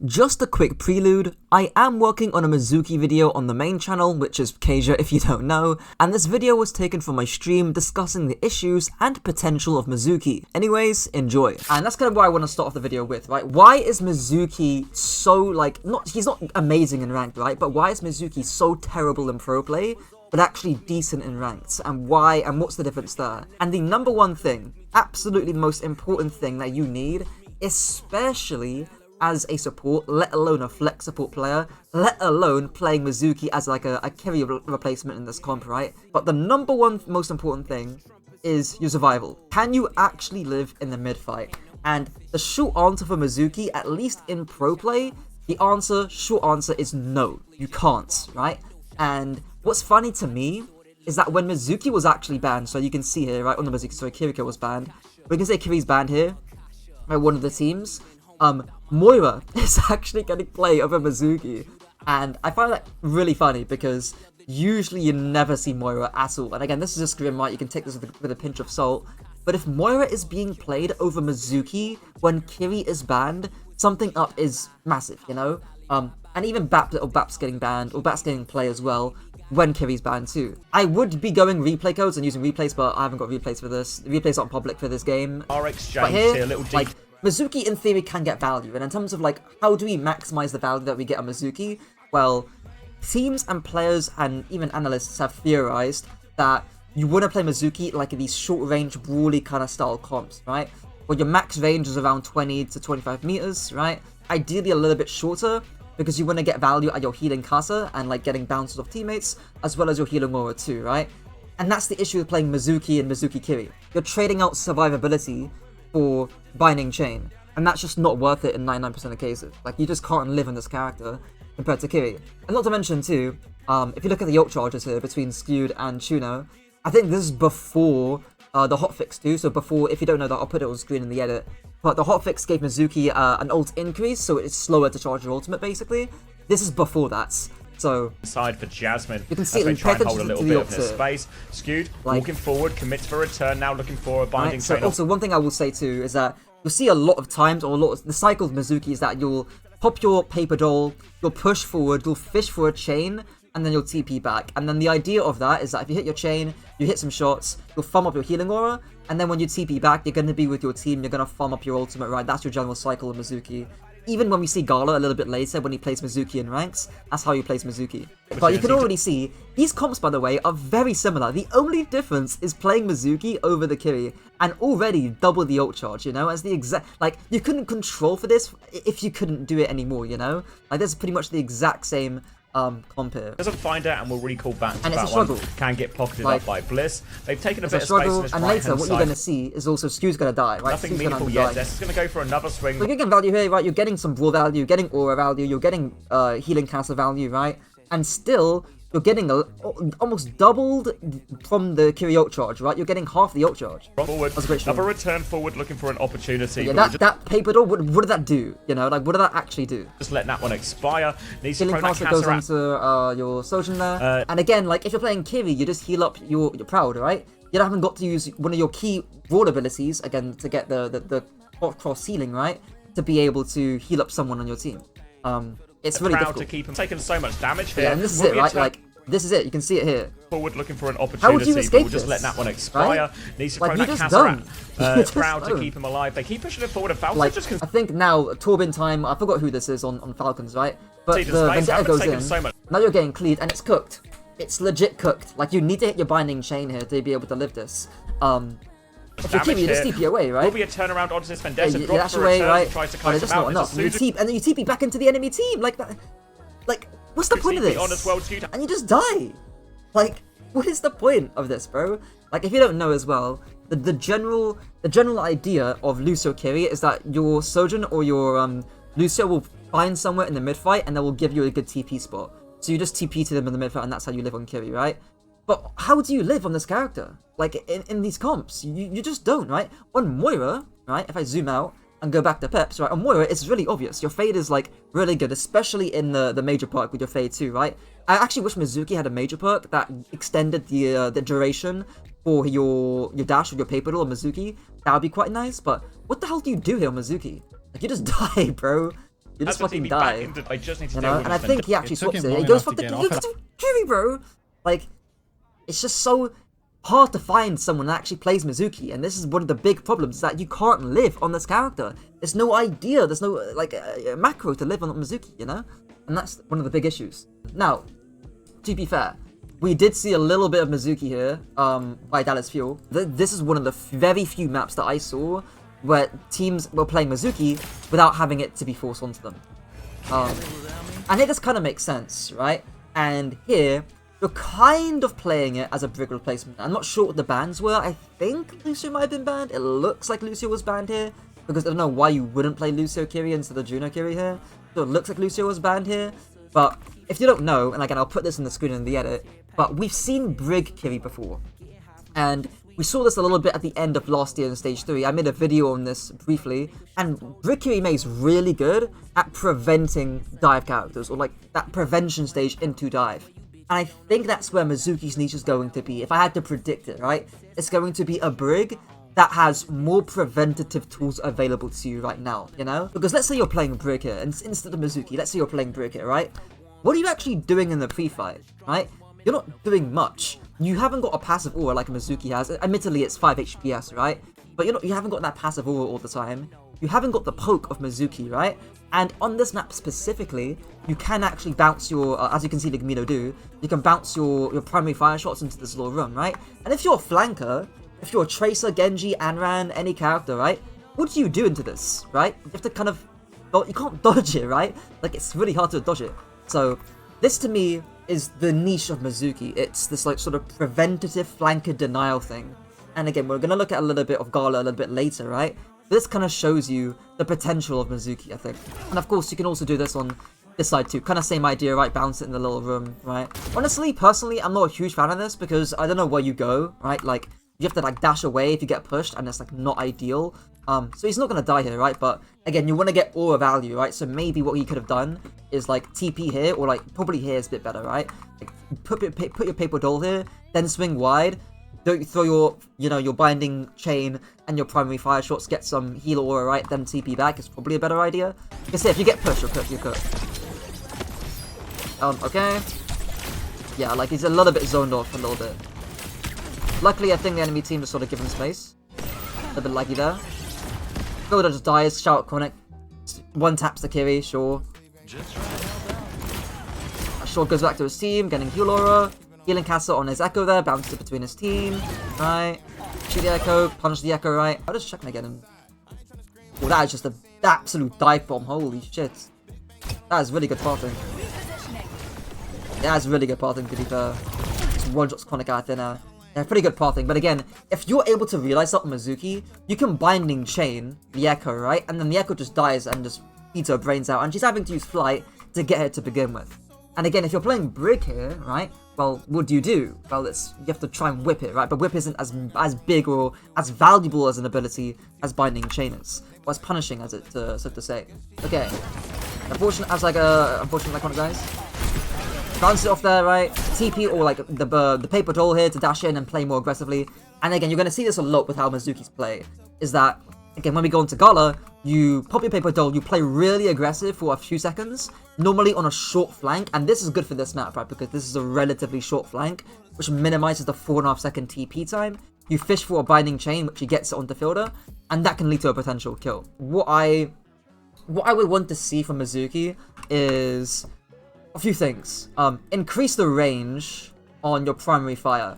Just a quick prelude, I am working on a Mizuki video on the main channel, which is Kasia if you don't know, and this video was taken from my stream discussing the issues and potential of Mizuki. Anyways, enjoy. And that's kind of what I want to start off the video with, right? Why is Mizuki so, he's not amazing in ranked, right? But why is Mizuki so terrible in pro play, but actually decent in ranked? And why, and what's the difference there? And the number one thing, absolutely the most important thing that you need, especially as a support, let alone a flex support player, let alone playing Mizuki as like a carry replacement in this comp, right? But the number one most important thing is your survival. Can you actually live in the mid fight? And the short answer for Mizuki, at least in pro play, the short answer is no, you can't, right? And what's funny to me is that when Mizuki was actually banned, so you can see here, right, on the Mizuki, sorry, Kiriko was banned, we can say Kiri's banned here by one of the teams. Moira is actually getting play over Mizuki, and I find that really funny because usually you never see Moira at all. And again, this is a scrim, right? You can take this with a pinch of salt. But if Moira is being played over Mizuki when Kiri is banned, something up is massive, you know? And even Bap's getting banned, or Bap's getting play as well when Kiri's banned too. I would be going replay codes and using replays, but I haven't got replays for this. The replays aren't public for this game. Our exchange but here, a little deep. like, Mizuki in theory can get value, and in terms of like how do we maximize the value that we get on Mizuki, well, teams and players and even analysts have theorized that you want to play Mizuki like in these short range brawly kind of style comps, right? Where your max range is around 20 to 25 meters, right? Ideally a little bit shorter because you want to get value at your healing Kasa and like getting bounces off teammates as well as your healing aura too, right? And that's the issue with playing Mizuki and Mizuki Kiri. You're trading out survivability for binding chain, and that's just not worth it in 99% of cases. Like, you just can't live in this character compared to Kiri. And not to mention too, if you look at the ult charges here between Skewed and Chuno, I think this is before the hotfix too. So before, if you don't know that, I'll put it on screen in the edit. But the hotfix gave Mizuki an ult increase, so it's slower to charge your ultimate basically. This is before that. So side for Jasmine, you can see as they try and hold a little bit of this space. Skewed, like, walking forward, commits for a return, now looking for a binding right? So chain. also one thing I will say too is that you'll see a lot of times, or the cycle of Mizuki is that you'll pop your paper doll, you'll push forward, you'll fish for a chain, and then you'll TP back. And then the idea of that is that if you hit your chain, you hit some shots, you'll farm up your healing aura, and then when you TP back, you're going to be with your team, you're going to farm up your ultimate, right? That's your general cycle of Mizuki. Even when we see Gala a little bit later, when he plays Mizuki in ranks, that's how he plays Mizuki. But you can already see, these comps, by the way, are very similar. The only difference is playing Mizuki over the Kiri, and already double the ult charge, you know, as the exact, like, you couldn't control for this if you couldn't do it anymore, you know? Like, this is pretty much the exact same comp here. Doesn't find out, and we'll recall back to and that it's a struggle. one. Can get pocketed like, up by Bliss. They've taken a bit of struggle, space on this and right-hand later, what side. you're going to see is also Skew's going to die, right? Nothing Skew's meaningful yet. This is going to go for another swing. So you're getting value here, right? You're getting some brawl value, you're getting aura value, you're getting healing castle value, right? And still, you're getting almost doubled from the Kiri ult charge, right? You're getting half the ult charge. Forward, That's a great another return forward, looking for an opportunity. Yeah, that paper doll, what did that do? You know, like, what did that actually do? Just letting that one expire. Needs to Healing throw that castle goes Kasa onto your Sojin there. And again, like, if you're playing Kiri, you just heal up your Proud, right? You haven't got to use one of your key brawl abilities, again, to get the cross healing, right? To be able to heal up someone on your team. It's really difficult. To keep him taking so much damage here. Yeah, and this is it, right? Like, this is it. You can see it here. Forward, looking for an opportunity. How would you escape we'll just this? let that one expire. Right? Needs to Like, throw you that just Kasa don't. Proud to keep him alive. They keep pushing it forward. And Falcon Like, just I think now, Torbin time, I forgot who this is on Falcons, right? But the the space, Vendetta goes taken in. so much. Now you're getting cleared, and it's cooked. It's legit cooked. Like, you need to hit your binding chain here to be able to live this. If you're keeping, you just TP away, right? Will be a turnaround onto this Vendetta. Yeah, that's away, right? Tries to But it's just not enough. And then you TP back into the enemy team, like that. Like, what's the point of this? On as well, and you just die. Like, what is the point of this, bro? Like, if you don't know as well, the general idea of Lucio Kiri is that your Sojin or your Lucio will find somewhere in the mid fight and they will give you a good TP spot. So you just TP to them in the mid fight, and that's how you live on Kiri, right? But how do you live on this character? Like, in these comps, you just don't, right? On Moira, right? If I zoom out and go back to Peps, right? On Moira, it's really obvious. Your fade is, like, really good, especially in the major perk with your fade too, right? I actually wish Mizuki had a major perk that extended the duration for your dash with your paper doll on Mizuki. That would be quite nice, but what the hell do you do here on Mizuki? Like, you just die, bro. You just Has the fucking TP back die. into- I just need to You deal know? with And I this think he actually It took swaps him it. He long goes enough for to the get look off at the Fury, bro. Like, it's just so hard to find someone that actually plays Mizuki, and this is one of the big problems, is that you can't live on this character. There's no idea, there's no, like, macro to live on Mizuki, you know? And that's one of the big issues. Now, to be fair, we did see a little bit of Mizuki here, by Dallas Fuel. This is one of the very few maps that I saw where teams were playing Mizuki without having it to be forced onto them. And it just kind of makes sense, right? And here, you're kind of playing it as a Brig replacement. I'm not sure what the bans were. I think Lucio might have been banned. It looks like Lucio was banned here, because I don't know why you wouldn't play Lucio Kiri instead of Juno Kiri here. So it looks like Lucio was banned here. But if you don't know, and again, I'll put this on the screen in the edit, but we've seen Brig Kiri before. And we saw this a little bit at the end of last year in Stage 3. I made a video on this briefly, and Brig Kirime is really good at preventing dive characters, or like that prevention stage into dive. And I think that's where Mizuki's niche is going to be. If I had to predict it, right? It's going to be a Brig that has more preventative tools available to you right now, you know? Because let's say you're playing Brig here, and instead of Mizuki, let's say you're playing Brig here, right? What are you actually doing in the pre-fight, right? You're not doing much. You haven't got a passive aura like a Mizuki has. Admittedly, it's 5 HPS, right? But you haven't got that passive aura all the time. You haven't got the poke of Mizuki, right? And on this map specifically, you can actually bounce your, as you can see the Gamino do, you can bounce your primary fire shots into this little room, right? And if you're a flanker, if you're a Tracer, Genji, Anran, any character, right? What do you do into this, right? You have to kind of, you can't dodge it, right? Like, it's really hard to dodge it. So, this to me is the niche of Mizuki. It's this like sort of preventative flanker denial thing. And again, we're going to look at a little bit of Gala a little bit later, right? This kind of shows you the potential of Mizuki, I think. And of course, you can also do this on this side too. Kind of same idea, right? Bounce it in the little room, right? Honestly, personally, I'm not a huge fan of this because I don't know where you go, right? Like, you have to like dash away if you get pushed, and it's like not ideal. So he's not gonna die here, right? But again, you want to get aura value, right? So maybe what he could have done is like TP here, or like probably here is a bit better, right? Like put your paper doll here, then swing wide. Don't throw your, your binding chain and your primary fire shots, get some heal aura, right? Then TP back is probably a better idea. Like I say, if you get pushed, you're cooked. Okay. Yeah, like he's a little bit zoned off a little bit. Luckily, I think the enemy team just sort of give him space. A bit laggy there. Golda just dies, shout chronic. One taps the Kiri, sure. Sure goes back to his team, getting heal aura. Healing Castle on his Echo there, bounced it between his team. Right. Shoot the Echo, punch the Echo, right. I'll just check and get him. Oh, that is just an absolute dive bomb, holy shit. That is really good parting. Yeah, that's really good parting to be fair. Just one shots chronic out there. Yeah, pretty good pathing, but again, if you're able to realize that with Mizuki, you can binding chain the Echo, right? And then the Echo just dies and just eats her brains out, and she's having to use flight to get her to begin with. And again, if you're playing Brig here, right? Well, what do? Well, you have to try and whip it, right? But whip isn't as big or as valuable as an ability as binding chain is, or as punishing as it, so to say. Okay, unfortunate iconic guys. Bounce it off there, right? TP or like the paper doll here to dash in and play more aggressively. And again, you're going to see this a lot with how Mizuki's play. Is that, again, when we go into Gala, you pop your paper doll, you play really aggressive for a few seconds, normally on a short flank. And this is good for this map, right? Because this is a relatively short flank, which minimizes the 4.5 second TP time. You fish for a binding chain, which he gets it onto fielder, and that can lead to a potential kill. What I would want to see from Mizuki is a few things. Increase the range on your primary fire.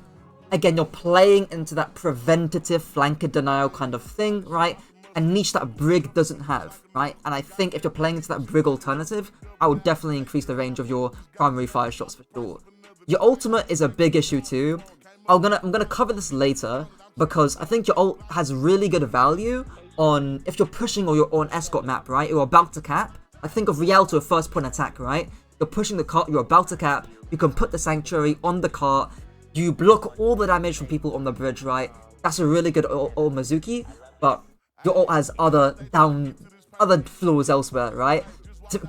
Again, you're playing into that preventative flanker denial kind of thing, right? A niche that Brig doesn't have, right? And I think if you're playing into that Brig alternative, I would definitely increase the range of your primary fire shots for sure. Your ultimate is a big issue too. I'm gonna cover this later because I think your ult has really good value on if you're pushing or you're on escort map, right? You're about to cap. I think of Rialto a first point attack, right? You're pushing the cart, you're about to cap, you can put the Sanctuary on the cart, you block all the damage from people on the bridge, right? That's a really good ult Mizuki, but your ult has other flaws elsewhere, right?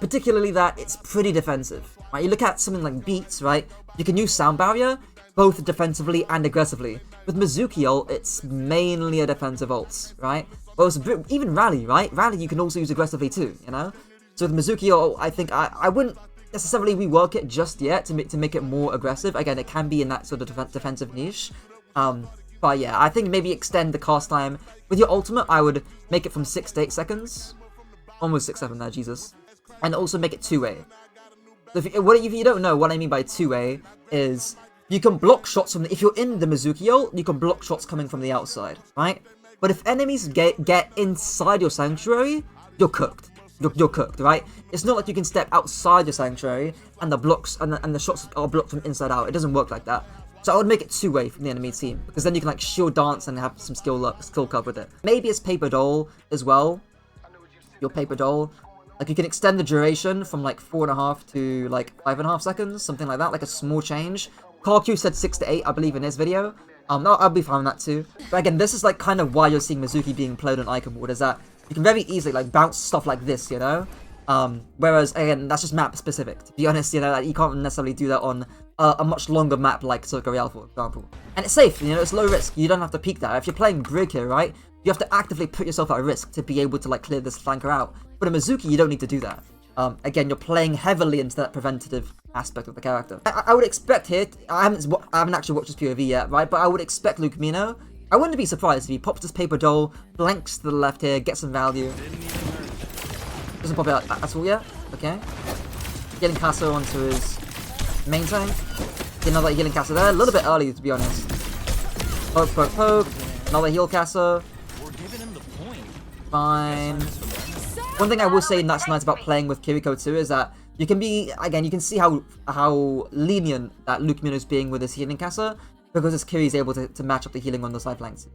Particularly that it's pretty defensive, right? You look at something like Beats, right? You can use Sound Barrier, both defensively and aggressively. With Mizuki ult, it's mainly a defensive ult, right? Whereas even Rally, right? Rally you can also use aggressively too, you know? So with Mizuki Ult, I think I wouldn't necessarily rework it just yet to make it more aggressive. Again, it can be in that sort of defensive niche. But yeah, I think maybe extend the cast time. With your ultimate, I would make it from 6 to 8 seconds. Almost 6-7 there, Jesus. And also make it two-way. So if you don't know, what I mean by two-way is you can block shots from if you're in the Mizuki Ult, you can block shots coming from the outside, right? But if enemies get inside your sanctuary, you're cooked. You're cooked, right? It's not like you can step outside your sanctuary and the blocks and the shots are blocked from inside out. It doesn't work like that. So I would make it two-way from the enemy team, because then you can like shield dance and have some skill cover with it. Maybe it's paper doll as well. Your paper doll, like you can extend the duration from like 4.5 to like 5.5 seconds, something like that, like a small change. Karq said 6 to 8, I believe, in his video. I'll be fine with that too. But again, this is like kind of why you're seeing Mizuki being played on Icon Ward, is that you can very easily like bounce stuff like this, you know? Whereas again, that's just map specific. To be honest, you know, like, you can't necessarily do that on a much longer map like Circle Real, for example. And it's safe, you know, it's low risk. You don't have to peek that. If you're playing Brig here, right, you have to actively put yourself at risk to be able to like clear this flanker out. But in Mizuki, you don't need to do that. Again, you're playing heavily into that preventative aspect of the character. I would expect here, I haven't actually watched this POV yet, right, but I would expect Lucamino. I wouldn't be surprised if he pops this paper doll, blanks to the left here, gets some value. Doesn't pop it out at all yet. Okay. Getting Casso onto his main tank. Another healing Casso there. A little bit early, to be honest. Poke, poke, poke. Another heal Casso. Fine. One thing I will say that's nice about playing with Kiriko too is that you can be, again, you can see how lenient that Lucamino is being with his healing Casso, because his Kiri's able to match up the healing on the side flanks.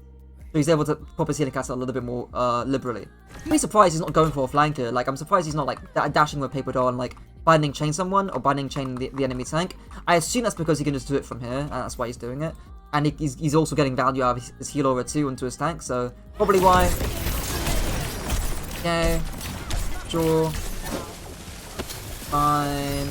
So he's able to pop his healing Casso a little bit more liberally. I'm really surprised he's not going for a flanker. Like, I'm surprised he's not like dashing with paper doll and like binding chain someone or binding chain the enemy tank. I assume that's because he can just do it from here, and that's why he's doing it. And he's also getting value out of his heal aura too into his tank, so probably why. Okay. Sure. Fine.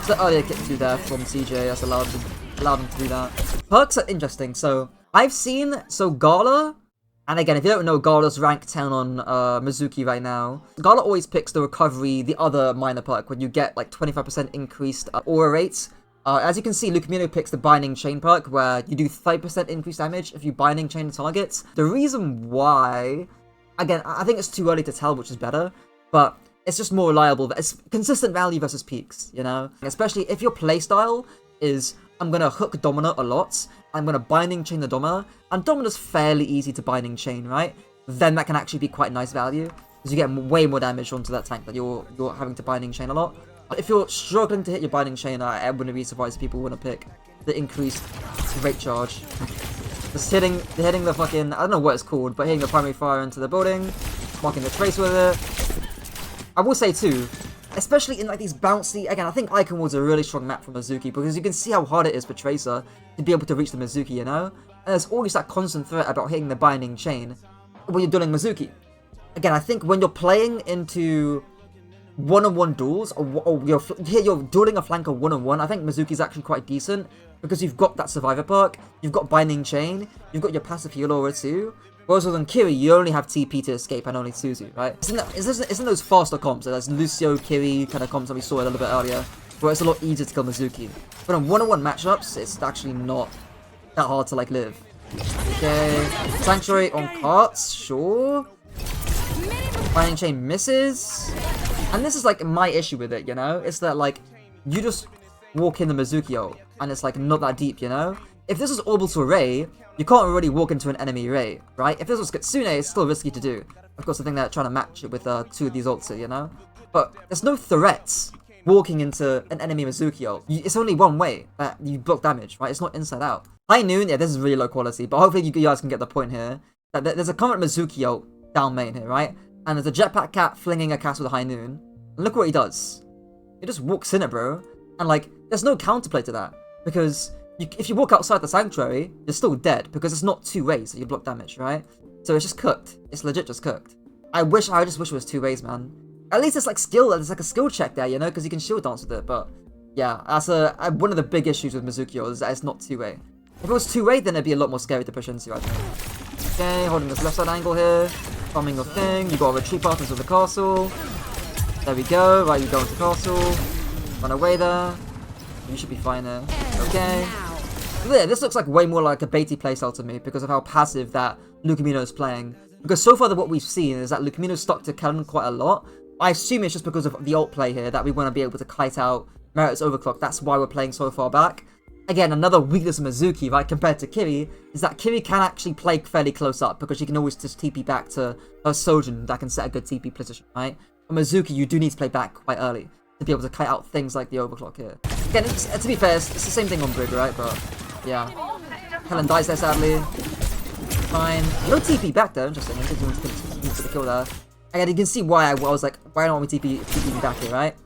So earlier kick to there from CJ, that's allowed him to do that. Perks are interesting, so I've seen, Gala, and again, if you don't know, Gala's rank 10 on Mizuki right now. Gala always picks the recovery, the other minor perk, when you get like 25% increased aura rates. As you can see, Lucamino picks the Binding Chain perk, where you do 30% increased damage if you Binding Chain targets. The reason why, again, I think it's too early to tell which is better, but it's just more reliable. It's consistent value versus peaks, you know? Especially if your playstyle is, I'm gonna hook Domina a lot, I'm gonna Binding Chain the Domina, and Domina's fairly easy to Binding Chain, right? Then that can actually be quite nice value, because you get way more damage onto that tank that you're having to Binding Chain a lot. But if you're struggling to hit your Binding Chain, I wouldn't be surprised if people want to pick the increased rate charge. Just hitting the fucking, I don't know what it's called, but hitting the primary fire into the building, marking the trace with it. I will say too, especially in like these bouncy, again, I think Icon Ward's a really strong map for Mizuki, because you can see how hard it is for Tracer to be able to reach the Mizuki, you know? And there's always that constant threat about hitting the Binding Chain when you're dueling Mizuki. Again, I think when you're playing into one-on-one duels, or you're dueling a flanker one-on-one, I think Mizuki's actually quite decent, because you've got that Survivor perk, you've got Binding Chain, you've got your passive heal aura too. Whereas with Kiri, you only have TP to escape and only Suzu, right? Isn't those faster comps? So that's Lucio, Kiri kind of comps that we saw a little bit earlier, where it's a lot easier to kill Mizuki. But on one-on-one matchups, it's actually not that hard to like live. Okay, Sanctuary on carts, sure. Binding Chain misses. And this is like my issue with it, you know? It's that like, you just walk in the Mizuki ult, and it's like not that deep, you know? If this was Orbital Array, you can't really walk into an enemy array, right? If this was Kitsune, it's still risky to do. Of course, I think they're trying to match it with two of these ults, you know? But there's no threats walking into an enemy Mizuki ult. It's only one way that you block damage, right? It's not inside out. High Noon, yeah, this is really low quality, but hopefully you guys can get the point here. That there's a current Mizuki ult down main here, right? And there's a Jetpack Cat flinging a cast with a High Noon. And look what he does. He just walks in it, bro. And like, there's no counterplay to that. Because if you walk outside the Sanctuary, you're still dead. Because it's not two ways that you block damage, right? So it's just cooked. It's legit just cooked. I just wish it was two ways, man. At least it's like skill. There's like a skill check there, you know? Because you can shield dance with it. But yeah, that's one of the big issues with Mizuki ult is that it's not two way. If it was two way, then it'd be a lot more scary to push into, I think. Okay, holding this left side angle here. Farming your thing. You got a retreat path into the castle. There we go. Right, you go into castle. Run away there. You should be fine there. Okay. Yeah, this looks like way more like a baity playstyle to me because of how passive that Lucamino is playing. Because so far what we've seen is that Lucamino's stuck to Cannon quite a lot. I assume it's just because of the ult play here that we want to be able to kite out Merit's overclock. That's why we're playing so far back. Again, another weakness of Mizuki, right, compared to Kiri, is that Kiri can actually play fairly close up because she can always just TP back to her Sojin that can set a good TP position, right? But Mizuki, you do need to play back quite early to be able to kite out things like the overclock here. Again, to be fair, it's the same thing on Brig, right? But, yeah. Helen dies there, sadly. Fine. No TP back though, interesting. I think he wants to the kill there. Again, you can see why I was like, why don't we TP back here, right?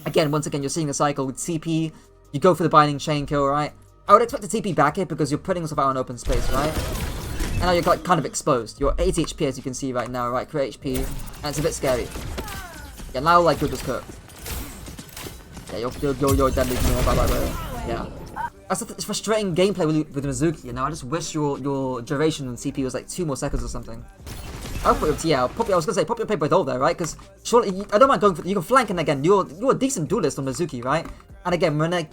Again, once again, you're seeing the cycle with TP. You go for the binding chain kill, right? I would expect to TP back here because you're putting yourself out in open space, right? And now you're like kind of exposed. You're 80 HP as you can see right now, right? Create HP, and it's a bit scary. Yeah, now like you're just cooked. Yeah, you're deadly by the way. Yeah. It's frustrating gameplay with Mizuki, you know. I just wish your duration on CP was like 2 more seconds or something. I'll put your I was gonna say pop your paper with ult there, right? Because surely I don't mind going for you can flank, and again you're a decent duelist on Mizuki, right? And again, when I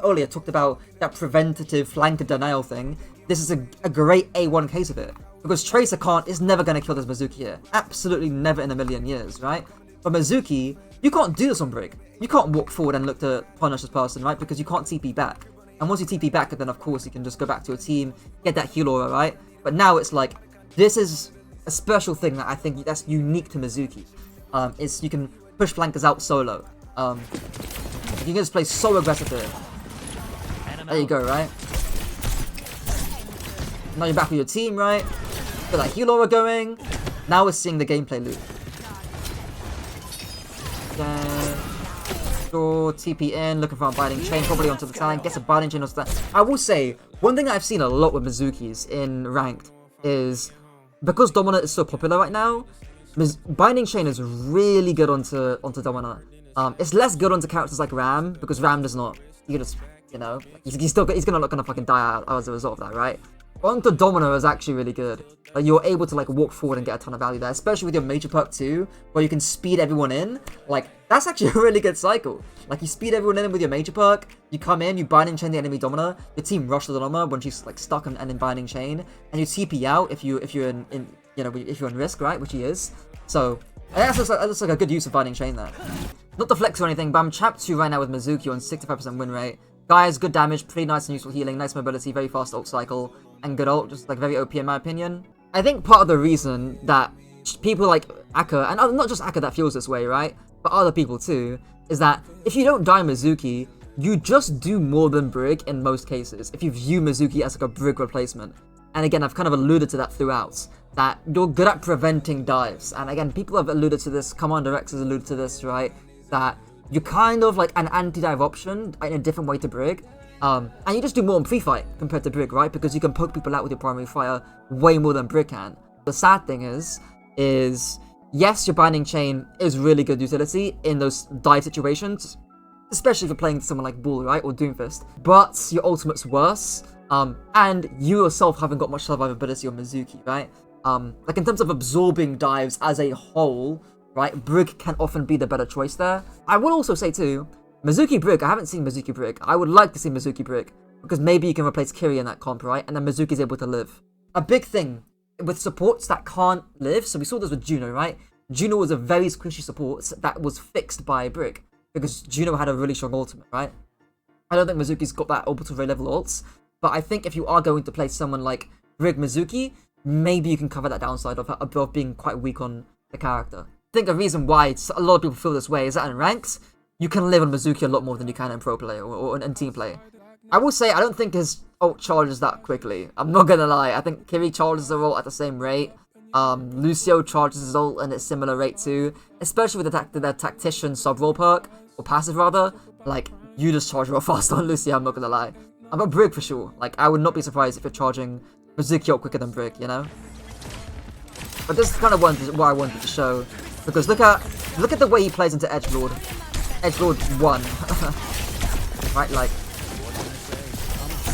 earlier talked about that preventative flank denial thing, this is a great A1 case of it. Because Tracer is never gonna kill this Mizuki here. Absolutely never in a million years, right? But Mizuki, you can't do this on Brig. You can't walk forward and look to punish this person, right? Because you can't TP back. And once you TP back, then of course you can just go back to your team, get that heal aura, right? But now it's like, this is a special thing that I think that's unique to Mizuki. Is you can push flankers out solo. You can just play so aggressive here. There you go, right? Now you're back with your team, right? Got that heal aura going. Now we're seeing the gameplay loop. Sure, TP in, looking for a binding chain, probably onto the tank, gets a binding chain onto the tank. I will say, one thing that I've seen a lot with Mizukis in ranked is, because Dominant is so popular right now, binding chain is really good onto Dominant. It's less good onto characters like Ram, because Ram does not, you just, you know, he's not gonna fucking die out as a result of that, right? Onto Domino is actually really good. Like, you're able to like walk forward and get a ton of value there, especially with your major perk too, where you can speed everyone in. Like, that's actually a really good cycle. Like, you speed everyone in with your major perk, you come in, you binding chain the enemy Domino, your team rushes the Domino when she's like stuck and in binding chain, and you TP out if you're in you know, if you're in risk, right, which he is. So that looks like a good use of binding chain there. Not to flex or anything, but I'm chap 2 right now with Mizuki on 65% win rate. Guys, good damage, pretty nice and useful healing, nice mobility, very fast ult cycle, and good ult, just like very OP in my opinion. I think part of the reason that people like Akka, and not just Akka that feels this way, right, but other people too, is that if you don't die Mizuki, you just do more than Brig in most cases, if you view Mizuki as like a Brig replacement. And again, I've kind of alluded to that throughout, that you're good at preventing dives. And again, people have alluded to this, Commander X has alluded to this, right, that you're kind of like an anti-dive option in a different way to Brig. And you just do more in pre-fight compared to Brig, right? Because you can poke people out with your primary fire way more than Brig can. The sad thing is yes, your binding chain is really good utility in those dive situations, especially if you're playing someone like Bull, right, or Doomfist. But your ultimate's worse, and you yourself haven't got much survivability on Mizuki, right? Like in terms of absorbing dives as a whole, right, Brig can often be the better choice there. I will also say too, Mizuki Brig, I haven't seen Mizuki Brig. I would like to see Mizuki Brig, because maybe you can replace Kiri in that comp, right? And then Mizuki's able to live. A big thing with supports that can't live, so we saw this with Juno, right? Juno was a very squishy support that was fixed by Brig, because Juno had a really strong ultimate, right? I don't think Mizuki's got that orbital ray level ults, but I think if you are going to play someone like Brig Mizuki, maybe you can cover that downside of being quite weak on the character. I think a reason why a lot of people feel this way is that in ranks, you can live on Mizuki a lot more than you can in pro play or in team play. I will say, I don't think his ult charges that quickly. I'm not gonna lie. I think Kiri charges her ult at the same rate. Lucio charges his ult at a similar rate too. Especially with the Tactician sub-roll perk, or passive rather. Like, you just charge real fast on Lucio, I'm not gonna lie. I'm a Brig for sure. Like, I would not be surprised if you're charging Mizuki ult quicker than Brig, you know? But this is kind of what I wanted to show. Because look at the way he plays into Edgelord. Edgelord 1. Right, like,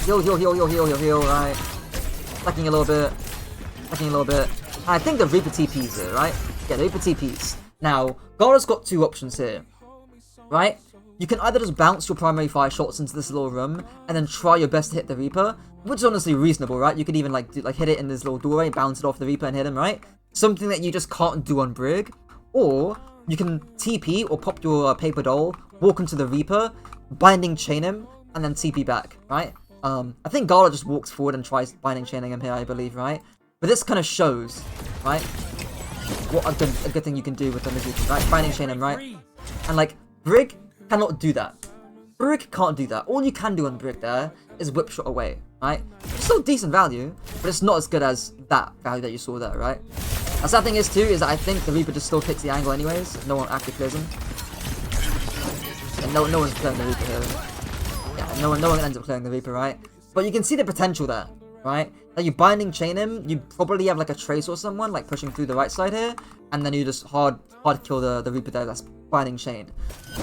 heal, right? Stacking a little bit. And I think the Reaper TPs here, right? Yeah, the Reaper TPs. Now, Gala's got two options here, right? You can either just bounce your primary fire shots into this little room and then try your best to hit the Reaper, which is honestly reasonable, right? You could even like hit it in this little doorway, bounce it off the Reaper and hit him, right? Something that you just can't do on Brig. Or you can TP or pop your paper doll, walk into the Reaper, binding chain him, and then TP back, right? I think Gala just walks forward and tries binding chaining him here, I believe, right? But this kind of shows, right, what a good thing you can do with the Mizuki, right? Binding chain him, right? And like, Brig cannot do that. Brig can't do that. All you can do on Brig there is whip shot away, right? It's still decent value, but it's not as good as that value that you saw there, right? The sad thing is too, is that I think the Reaper just still takes the angle anyways. No one actually clears him. And no one's clearing the Reaper here. Yeah, no one ends up clearing the Reaper, right? But you can see the potential there, right? Like you binding chain him, you probably have like a trace or someone like pushing through the right side here, and then you just hard kill the Reaper there. That's binding chain.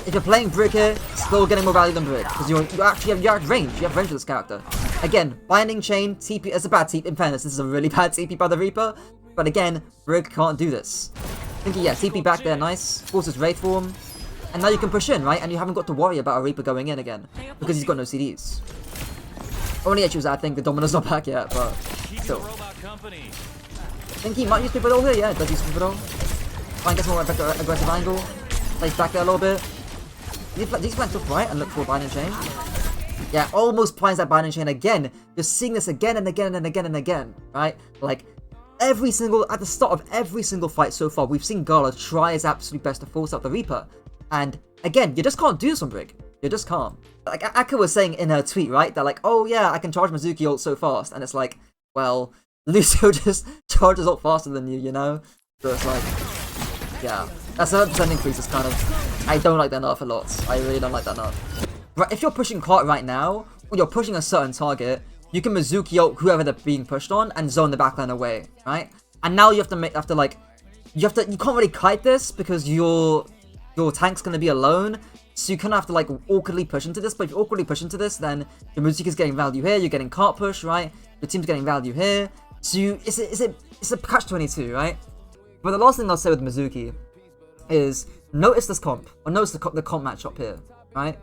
If you're playing Brig here, still getting more value than Brig because you actually have range. You have range with this character. Again, binding chain, TP. It's a bad TP. In fairness, this is a really bad TP by the Reaper. But again, Brig can't do this. Thinking, yeah, TP back there, nice. Forces Wraith form. And now you can push in, right? And you haven't got to worry about a Reaper going in again. Because he's got no CDs. Only issue is I think the Domina's not back yet, but still. I think he might use Paper Doll here, yeah, does use Paper Doll. Try and get some more aggressive angle. Plays back there a little bit. These flanks up right and look for a binding chain. Yeah, almost finds that binding chain again. You're seeing this again and again and again and again, right? Like, at the start of every single fight so far, we've seen Gala try his absolute best to force out the Reaper. And again, you just can't do this on Brig. You just can't. Like Akka was saying in her tweet, right? That like, oh yeah, I can charge Mizuki ult so fast. And it's like, well, Lucio just charges ult faster than you, you know? So it's like, yeah. That 7% increase is kind of, I don't like that nerf a lot. I really don't like that nerf. Right, if you're pushing Cart right now, or you're pushing a certain target, you can Mizuki ult whoever they're being pushed on and zone the backline away, right? And now you have to you can't really kite this because your tank's gonna be alone, so you kind of have to like awkwardly push into this. But if you awkwardly push into this, then your Mizuki's getting value here, you're getting cart push, right? Your team's getting value here, so it's a catch-22, right? But the last thing I'll say with Mizuki is notice this comp, or notice the comp matchup here, right?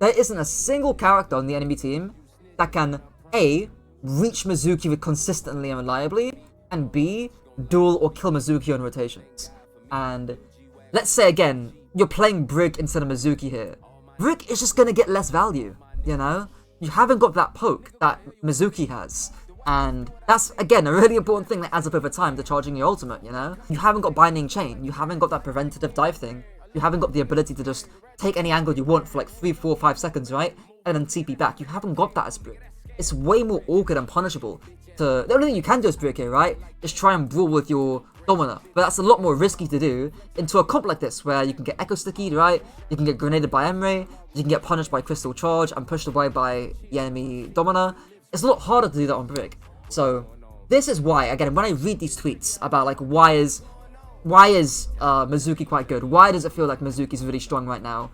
There isn't a single character on the enemy team that can A, reach Mizuki consistently and reliably, and B, duel or kill Mizuki on rotations. And let's say again, you're playing Brig instead of Mizuki here. Brig is just gonna get less value, you know? You haven't got that poke that Mizuki has. And that's, again, a really important thing that adds up over time to charging your ultimate, you know? You haven't got binding chain, you haven't got that preventative dive thing, you haven't got the ability to just take any angle you want for like 3, 4, 5 seconds, right? And then TP back. You haven't got that as Brig. It's way more awkward and punishable. The only thing you can do as Brig here, right, is try and brawl with your Domina. But that's a lot more risky to do into a comp like this, where you can get Echo Stickied, right? You can get grenaded by Emre, you can get punished by Crystal Charge and pushed away by the enemy Domina. It's a lot harder to do that on Brig. So, this is why, again, when I read these tweets about, like, why is Mizuki quite good? Why does it feel like Mizuki's really strong right now?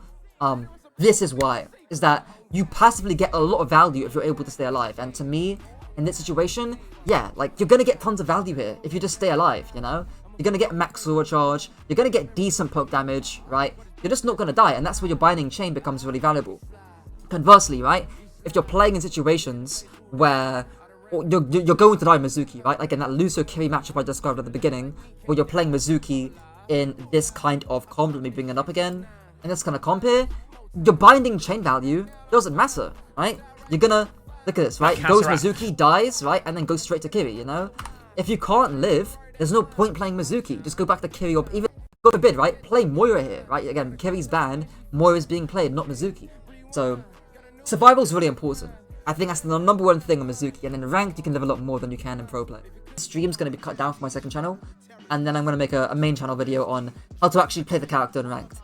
This is why. Is that you passively get a lot of value if you're able to stay alive. And to me, in this situation, yeah, like, you're gonna get tons of value here if you just stay alive, you know? You're gonna get max sword charge, you're gonna get decent poke damage, right? You're just not gonna die, and that's where your binding chain becomes really valuable. Conversely, right? If you're playing in situations where you're going to die Mizuki, right? Like in that Lucio Kiri matchup I described at the beginning, where you're playing Mizuki in this kind of comp, let me bring it up again, in this kind of comp here, your binding chain value doesn't matter, right? You're gonna, look at this, right? Goes Mizuki, dies, right? And then goes straight to Kiri, you know? If you can't live, there's no point playing Mizuki. Just go back to Kiri, or even, God forbid, right? Play Moira here, right? Again, Kiri's banned, Moira's being played, not Mizuki. So, survival's really important. I think that's the number one thing on Mizuki, and in ranked you can live a lot more than you can in pro play. The stream's going to be cut down for my second channel, and then I'm going to make a main channel video on how to actually play the character in ranked.